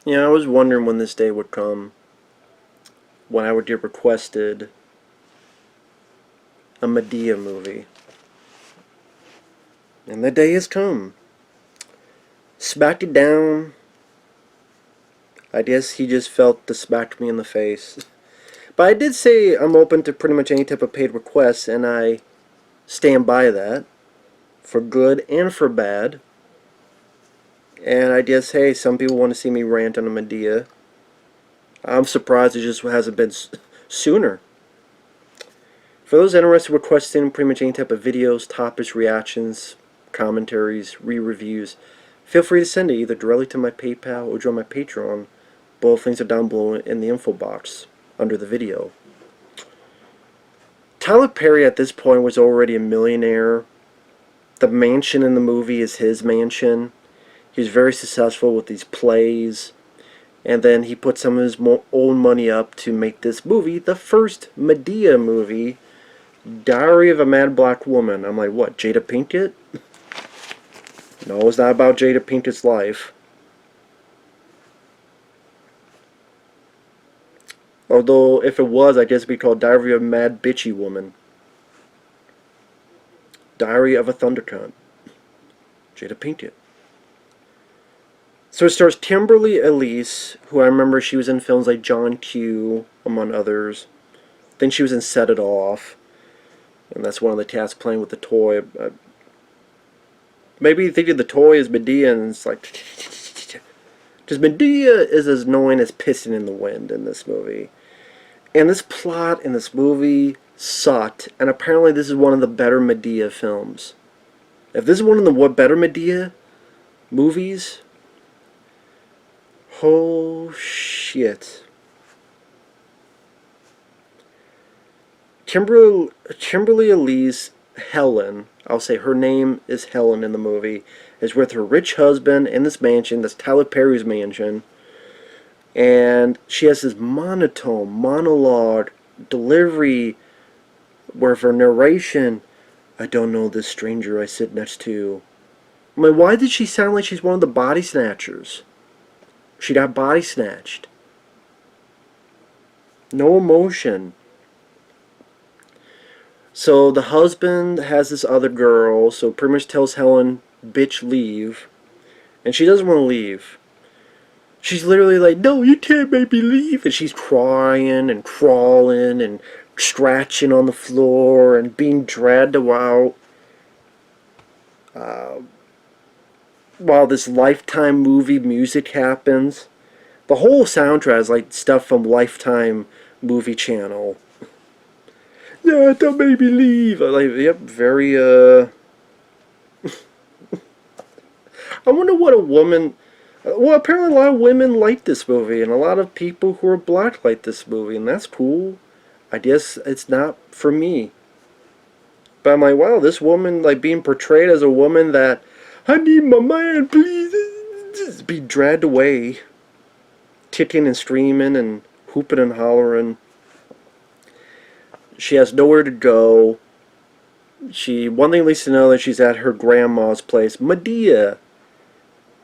I was wondering when this day would come, when I would get requested a Medea movie. And the day has come. Smacked it down. I guess he just felt to smack me in the face. But I did say I'm open to pretty much any type of paid requests, and I stand by that. For good and for bad. And I guess, hey, some people want to see me rant on a Medea. I'm surprised it just hasn't been sooner. For those interested in requesting pretty much any type of videos, topics, reactions, commentaries, re-reviews, feel free to send it either directly to my PayPal or join my Patreon. Both links are down below in the info box under the video. Tyler Perry at this point was already a millionaire. The mansion in the movie is his mansion. He was very successful with these plays. And then he put some of his own money up to make this movie, the first Medea movie, Diary of a Mad Black Woman. I'm like, what, Jada Pinkett? No, it's not about Jada Pinkett's life. Although, if it was, I guess it'd be called Diary of a Mad Bitchy Woman. Diary of a Thundercunt. Jada Pinkett. So it stars Kimberly Elise, who I remember she was in films like John Q, among others. Then she was in Set It Off. And that's one of the cats playing with the toy. Maybe you think of the toy as Medea, and it's like... Because Medea is as annoying as pissing in the wind in this movie. And this plot in this movie sucked. And apparently this is one of the better Medea films. If this is one of the better Medea movies... Oh, shit. Kimberly Elise Helen, I'll say her name is Helen in the movie, is with her rich husband in this mansion, that's Tyler Perry's mansion, and she has this monotone, monologue, delivery, where for narration, I don't know this stranger I sit next to. I'm like, why did she sound like she's one of the body snatchers? She got body snatched. No emotion. So the husband has this other girl, so pretty much tells Helen, bitch, leave. And she doesn't want to leave. She's literally like, no, you can't make me leave. And she's crying and crawling and scratching on the floor and being dragged out. While this Lifetime movie music happens. The whole soundtrack is like stuff from Lifetime movie channel. Yeah, don't make me leave. Like, yep, very, I wonder what a woman... Well, apparently a lot of women like this movie, and a lot of people who are black like this movie, and that's cool. I guess it's not for me. But I'm like, wow, this woman, like, being portrayed as a woman that... I need my man, please. Just be dragged away. Kicking and screaming and hooping and hollering. She has nowhere to go. One thing at least to know that she's at her grandma's place, Medea.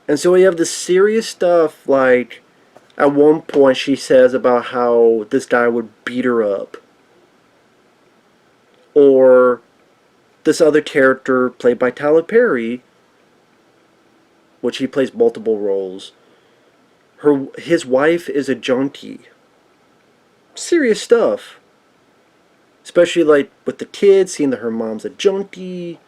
And so we have this serious stuff, like, at one point she says about how this guy would beat her up. Or this other character played by Tyler Perry, which he plays multiple roles. His wife is a junkie. Serious stuff. Especially like with the kids, seeing that her mom's a junkie.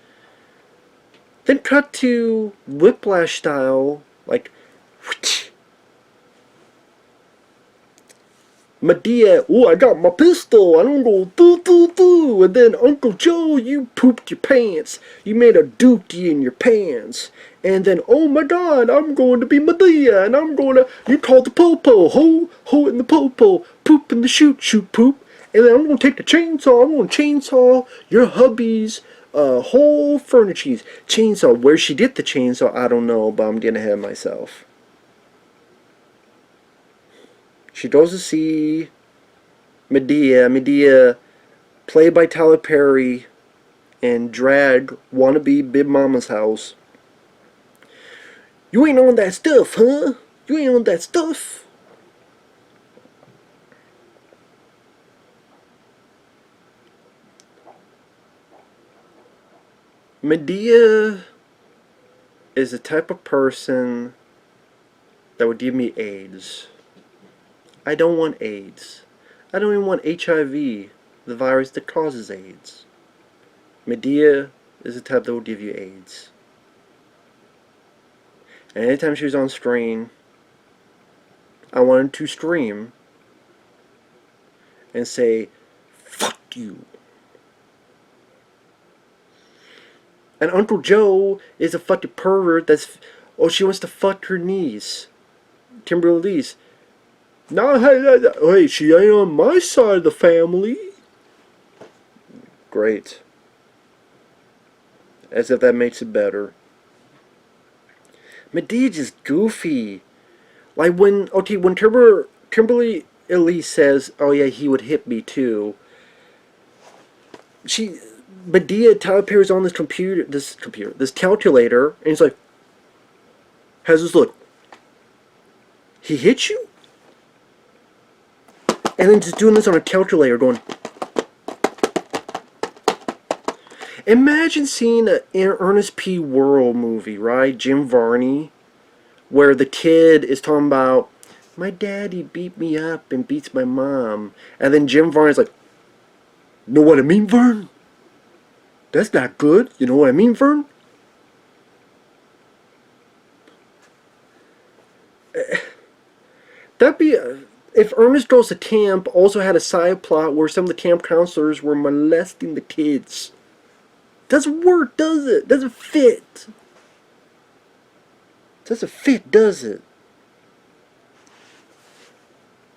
Then cut to Whiplash style, like Medea, oh, I got my pistol, and I'm going doo. And then, Uncle Joe, you pooped your pants. You made a dookie in your pants. And then, oh my God, I'm going to be Medea, and I'm going to, you call the popo, ho in the popo, poop in the shoot poop. And then I'm going to take the chainsaw, I'm going to chainsaw your hubby's whole furniture. Chainsaw, where she get the chainsaw, I don't know, but I'm getting ahead of myself. She goes to see Medea, played by Tyler Perry, and drag wannabe Big Mama's house. You ain't on that stuff, huh? You ain't on that stuff. Medea is the type of person that would give me AIDS. I don't want AIDS. I don't even want HIV, the virus that causes AIDS. Medea is the type that will give you AIDS. And anytime she was on screen, I wanted to scream and say, "Fuck you." And Uncle Joe is a fucking pervert that's... Oh, she wants to fuck her niece, Kimberly Lee's. No, hey, she ain't on my side of the family. Great. As if that makes it better. Medea just goofy. Like when Kimberly Elise says, "Oh yeah, he would hit me too." Medea appears on this calculator, and he's like, "How's this look? He hit you?" And then just doing this on a calculator, going. Imagine seeing an Ernest P. Worrell movie, right? Jim Varney, where the kid is talking about, "My daddy beat me up and beats my mom," and then Jim Varney's like, "Know what I mean, Vern? That's not good. You know what I mean, Vern?" That'd be if Ernest Goes to Camp also had a side plot where some of the camp counselors were molesting the kids. Doesn't work, does it? Doesn't fit. Doesn't fit, does it?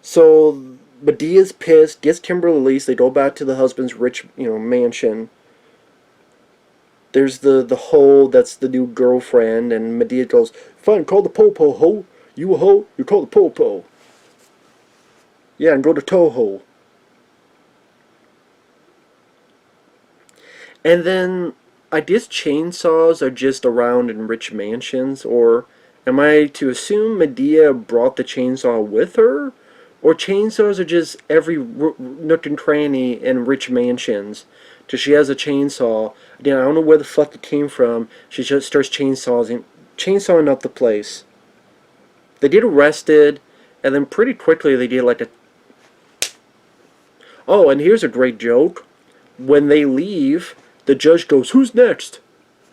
So Medea's pissed, gets Kimberly Elise, they go back to the husband's rich, mansion. There's the hoe that's the new girlfriend, and Medea goes, "Fine, call the popo, hoe. You a hoe, you call the popo. Yeah, and go to Toho." And then, I guess chainsaws are just around in rich mansions, or am I to assume Medea brought the chainsaw with her? Or chainsaws are just every nook and cranny in rich mansions. Because she has a chainsaw. Again, I don't know where the fuck it came from. She just starts chainsawing up the place. They get arrested, and then pretty quickly they get like a... Oh, and here's a great joke. When they leave, the judge goes, "Who's next?"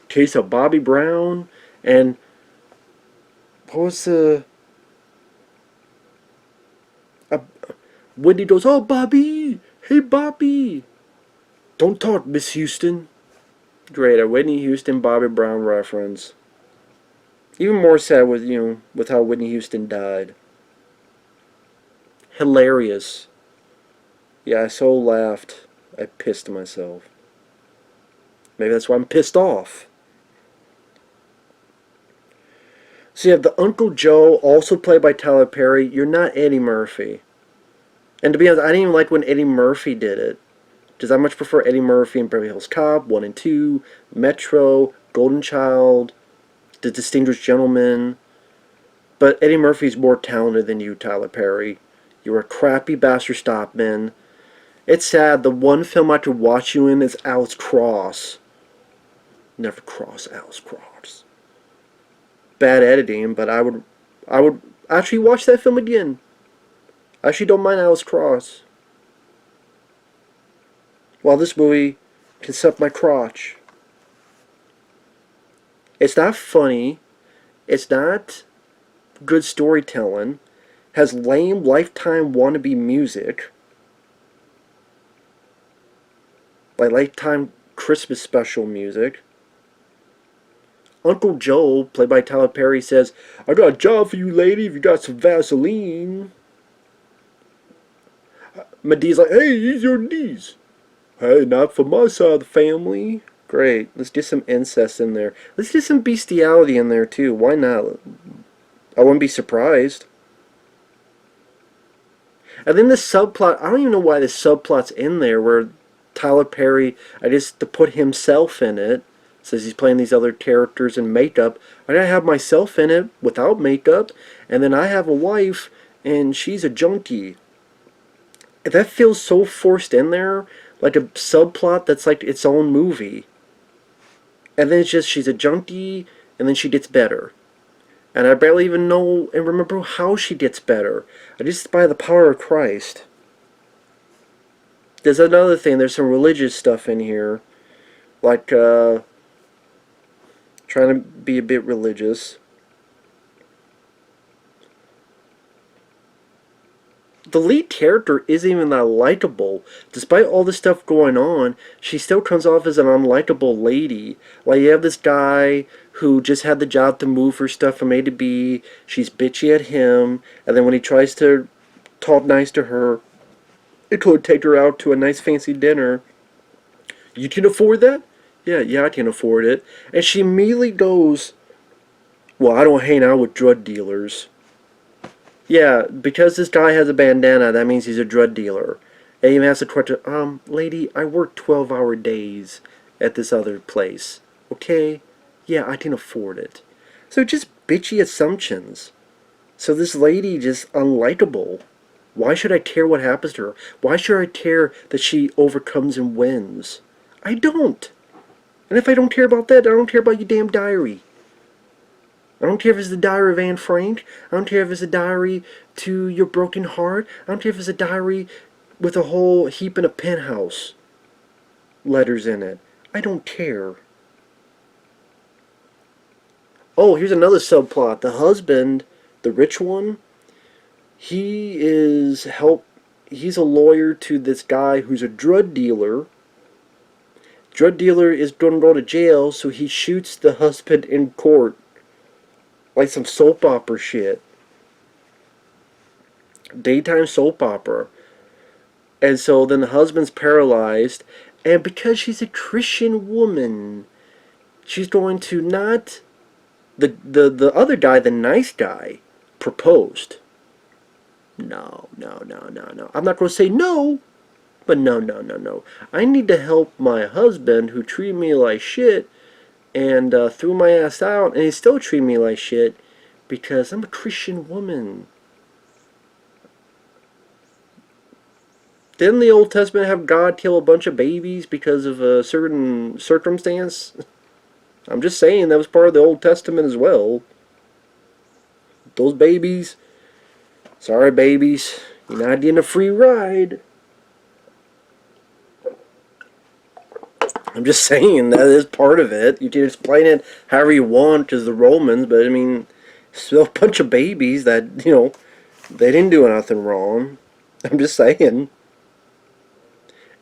Case of Bobby Brown, and what was the... Whitney goes, "Oh, Bobby! Hey, Bobby! Don't talk, Miss Houston." Great, a Whitney Houston, Bobby Brown reference. Even more sad with how Whitney Houston died. Hilarious. Yeah, I so laughed. I pissed myself. Maybe that's why I'm pissed off. So you have the Uncle Joe, also played by Tyler Perry. You're not Eddie Murphy. And to be honest, I didn't even like when Eddie Murphy did it. Because I much prefer Eddie Murphy in Beverly Hills Cop 1 and 2, Metro, Golden Child, The Distinguished Gentleman. But Eddie Murphy's more talented than you, Tyler Perry. You're a crappy bastard stopman. It's sad, the one film I could watch you in is Alice Cross. Never cross Alice Cross. Bad editing, but I would actually watch that film again. I actually don't mind Alice Cross. While this movie can suck my crotch. It's not funny. It's not good storytelling. Has lame Lifetime wannabe music. Like Lifetime Christmas special music. Uncle Joe, played by Tyler Perry, says, "I got a job for you, lady, if you got some Vaseline." Medea's like, "Hey, use your knees." "Hey, not for my side of the family." Great. Let's get some incest in there. Let's get some bestiality in there, too. Why not? I wouldn't be surprised. And then the subplot, I don't even know why the subplot's in there, where Tyler Perry, I guess to put himself in it, Says he's playing these other characters in makeup. I gotta have myself in it without makeup, and then I have a wife, and she's a junkie. That feels so forced in there, like a subplot that's like its own movie. And then it's just she's a junkie, and then she gets better. And I barely even know and remember how she gets better. I just by the power of Christ. There's another thing. There's some religious stuff in here, like trying to be a bit religious. The lead character isn't even that likable. Despite all this stuff going on, she still comes off as an unlikable lady. Like, you have this guy who just had the job to move her stuff from A to B. She's bitchy at him. And then when he tries to talk nice to her, it could take her out to a nice fancy dinner. You can afford that? Yeah, I can afford it. And she immediately goes, well, I don't hang out with drug dealers. Yeah, because this guy has a bandana, that means he's a drug dealer. And he even asks the question, lady, I work 12-hour days at this other place. Okay? Yeah, I can afford it. So just bitchy assumptions. So this lady just unlikable. Why should I care what happens to her? Why should I care that she overcomes and wins? I don't. And if I don't care about that, I don't care about your damn diary. I don't care if it's the diary of Anne Frank. I don't care if it's a diary to your broken heart. I don't care if it's a diary with a whole heap in a penthouse letters in it. I don't care. Oh, here's another subplot. The husband, the rich one, he's a lawyer to this guy who's a drug dealer. Drug dealer is going to go to jail, so he shoots the husband in court. Like some soap opera shit. Daytime soap opera. And so then the husband's paralyzed. And because she's a Christian woman, she's going to not... The other guy, the nice guy, proposed. No. I'm not going to say no. But no. I need to help my husband who treated me like shit and threw my ass out, and he still treated me like shit because I'm a Christian woman. Didn't the Old Testament have God kill a bunch of babies because of a certain circumstance? I'm just saying that was part of the Old Testament as well. Those babies, sorry babies, you're not getting a free ride. I'm just saying that is part of it. You can explain it however you want as the Romans, but I mean, still a bunch of babies that, they didn't do nothing wrong. I'm just saying.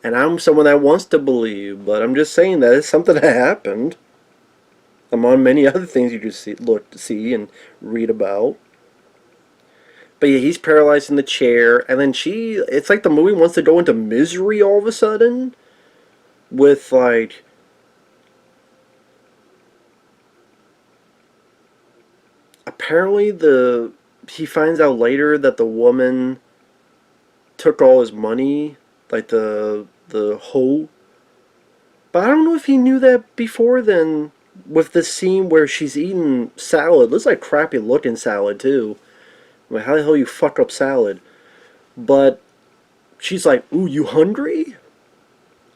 And I'm someone that wants to believe, but I'm just saying that it's something that happened. Among many other things you just see and read about. But yeah, he's paralyzed in the chair, and then it's like the movie wants to go into misery all of a sudden. With like apparently he finds out later that the woman took all his money, like the hoe. But I don't know if he knew that before then. With the scene where she's eating salad, looks like crappy looking salad too. Like, how the hell you fuck up salad? But she's like, "Ooh, you hungry?"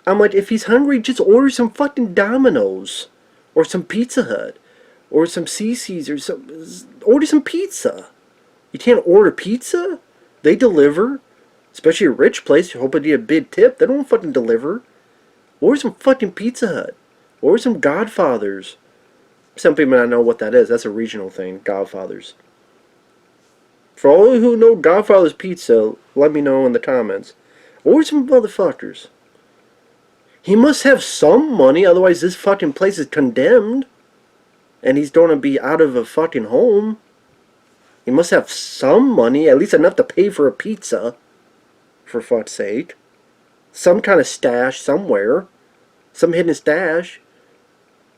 I'm like, if he's hungry, just order some fucking Domino's. Or some Pizza Hut. Or some CC's or some... Order some pizza. You can't order pizza? They deliver. Especially a rich place. You hope they get a big tip. They don't fucking deliver. Order some fucking Pizza Hut. Order some Godfathers. Some people not know what that is. That's a regional thing. Godfathers. For all who know Godfather's Pizza, let me know in the comments. Order some motherfuckers. He must have some money, otherwise this fucking place is condemned. And he's going to be out of a fucking home. He must have some money, at least enough to pay for a pizza. For fuck's sake. Some kind of stash somewhere. Some hidden stash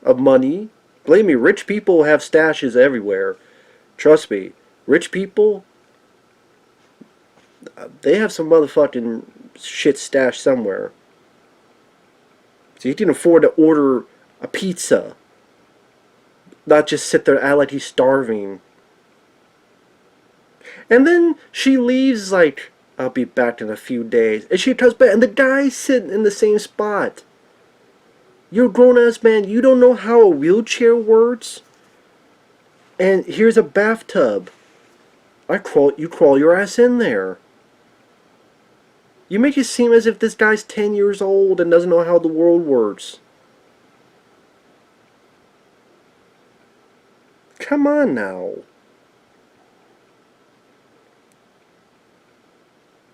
of money. Believe me, rich people have stashes everywhere. Trust me. Rich people, they have some motherfucking shit stashed somewhere. So you can afford to order a pizza. Not just sit there and act like he's starving. And then she leaves like, I'll be back in a few days. And she comes back and the guy's sitting in the same spot. You're a grown-ass man. You don't know how a wheelchair works? And here's a bathtub. You crawl your ass in there. You make it seem as if this guy's 10 years old and doesn't know how the world works. Come on now.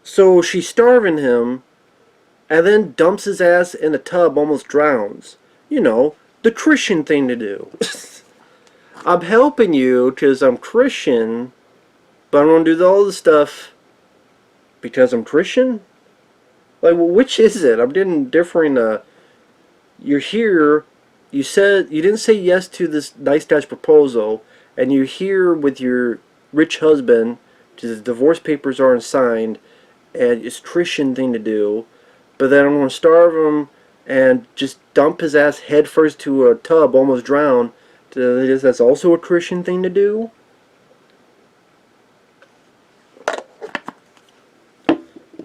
So she's starving him, and then dumps his ass in a tub, almost drowns. You know, the Christian thing to do. I'm helping you because I'm Christian, but I'm going to do all the stuff because I'm Christian? Like, well, which is it? I'm getting differing. You're here, you didn't say yes to this nice guy's proposal, and you're here with your rich husband, because the divorce papers aren't signed, and it's a Christian thing to do, but then I'm going to starve him and just dump his ass headfirst to a tub, almost drown. That's also a Christian thing to do?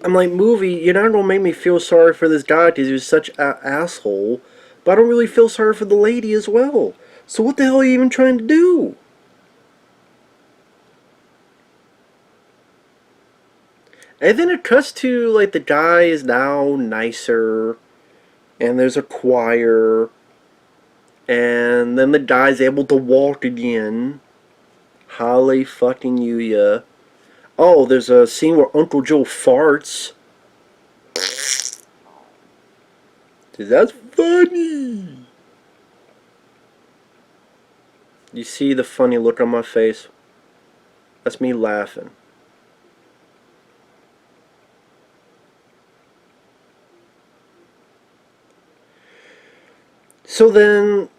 I'm like, movie, you're not going to make me feel sorry for this guy because he was such an asshole, but I don't really feel sorry for the lady as well. So what the hell are you even trying to do? And then it cuts to, like, the guy is now nicer, and there's a choir, and then the guy's able to walk again. Holly fucking you. Oh, there's a scene where Uncle Joe farts. Dude, that's funny. You see the funny look on my face? That's me laughing. So then,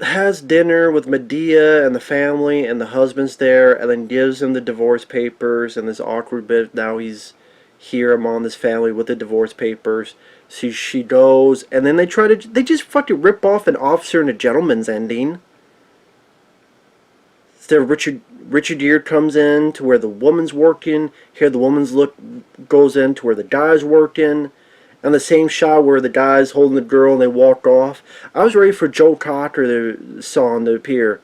has dinner with Medea and the family, and the husband's there, and then gives him the divorce papers, and this awkward bit, now he's here among this family with the divorce papers. So she goes, and then they just fucking rip off an Officer and a Gentleman's ending. So Richard Gere comes in to where the woman's working, here the woman's look goes in to where the guy's working, and the same shot where the guy's holding the girl and they walk off. I was ready for Joe Cocker, the song, to appear.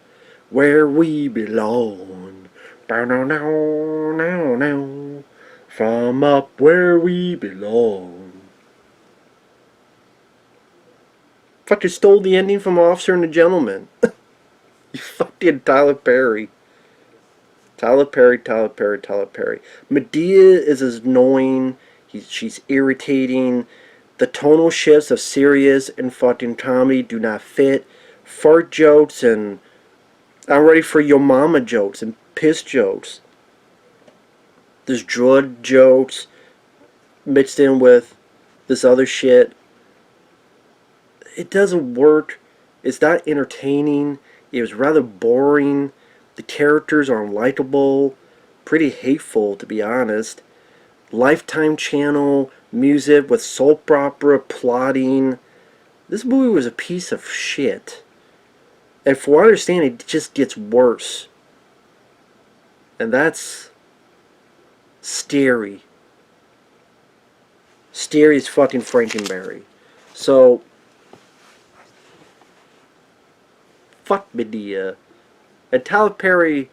Where we belong. Down, down, down, down, down. From up where we belong. Fucking stole the ending from Officer and the Gentleman. You fucking Tyler Perry. Tyler Perry. Medea is as annoying. She's irritating. The tonal shifts of serious and fucking comedy do not fit. Fart jokes and I'm ready for your mama jokes and piss jokes. There's drug jokes mixed in with this other shit. It doesn't work. It's not entertaining. It was rather boring. The characters are unlikable. Pretty hateful, to be honest. Lifetime Channel music with soap opera plotting. This movie was a piece of shit. And for what I understand, it just gets worse. And that's scary. Scary as fucking Frankenberry. So, fuck Medea. And Tyler Perry,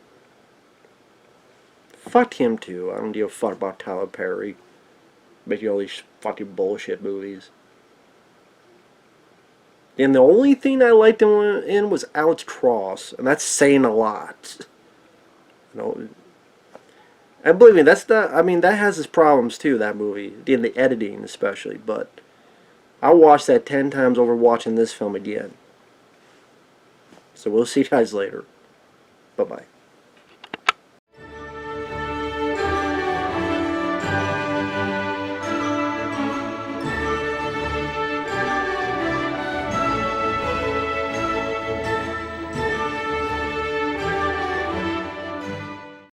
fuck him too. I don't give a fuck about Tyler Perry making all these fucking bullshit movies. And the only thing I liked him in was Alex Cross, and that's saying a lot. You know, and believe me, that's not. I mean, that has its problems too. That movie, in the editing especially. But I watched that 10 times over watching this film again. So we'll see you guys later. Bye bye.